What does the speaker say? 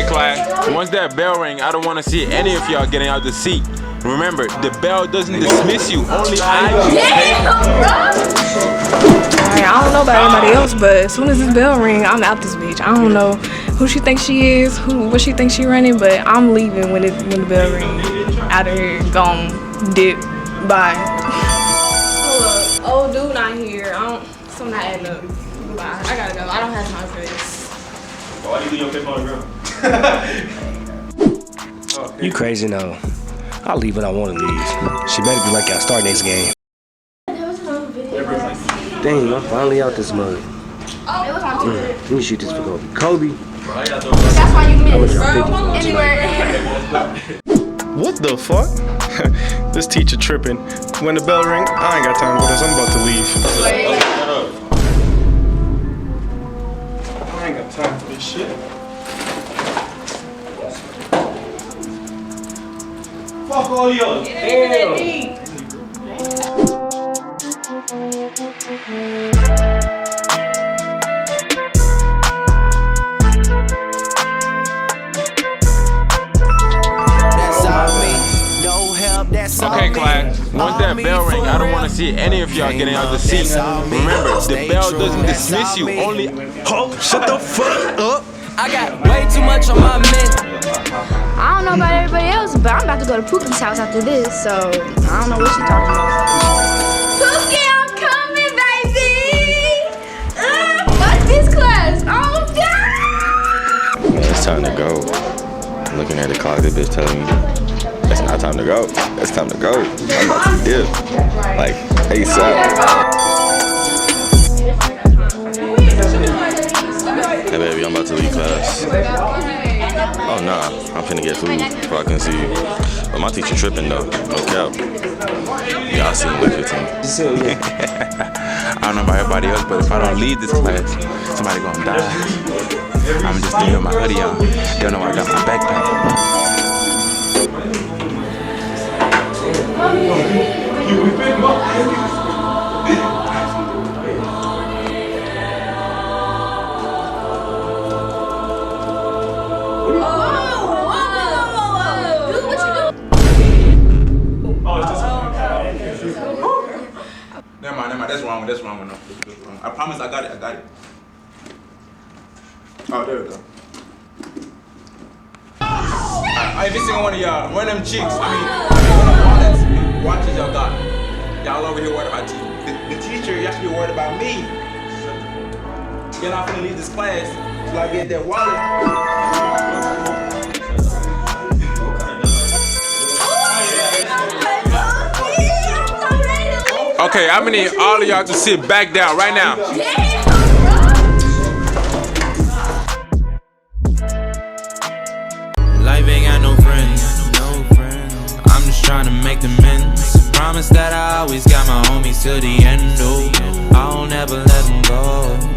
class. Once that bell ring, I don't want to see any of y'all getting out the seat. Remember, the bell doesn't dismiss you. Only I do. Alright, I don't know about everybody else, but as soon as this bell ring, I'm out this bitch. I don't know who she thinks she is, what she thinks she running, but I'm leaving when the bell ring. Out of here, gone, dip, bye. Hold up, old dude not here. Something not adding up. Bye. I gotta go. I don't have time for this. Why you leave your paper on the ground? You crazy now. I'll leave when I want to leave. She better be like, I'll start next game. Dang, I'm finally out this mug. It was on Twitter. Let me shoot this for Kobe. Kobe! That's why you missed. Anywhere. What the fuck? This teacher tripping. When the bell ring, I ain't got time for this. I'm about to leave. I ain't got time for this shit. Fuck all y'all. Damn. Okay, class. Once that bell ring, I don't want to see any of y'all getting out the seat. Remember, the bell doesn't dismiss you. Only. Oh, shut the fuck up! I got way too much on my mental. I don't know about everybody else, but I'm about to go to Pookie's house after this, so I don't know what she's talking about. Pookie, I'm coming, baby! Fuck this class! Oh, God! It's time to go. I'm looking at the clock, the bitch telling me it's not time to go. It's time to go. I'm about to dip. Like, ASAP. Hey baby, I'm about to leave class. Oh nah, I'm finna get food before I can see you. But my teacher tripping though, no cap. Yeah, I'll see you in like 15. I don't know about everybody else, but if I don't leave this class, somebody gonna die. I'm just leaving my hoodie on. Don't know where I got my backpack. Never mind. That's wrong. No. I promise I got it. Oh, there we go. Every single one of y'all, one of them cheeks, one of wallets and watches y'all got. Y'all over here worried about the teacher, y'all should be worried about me. You're not gonna leave this class till I get that wallet. Okay, I'm gonna need all of y'all to sit back down right now. Life ain't got no friends. I'm just trying to make the amends. Promise that I always got my homies till the end. Oh, I'll never let them go.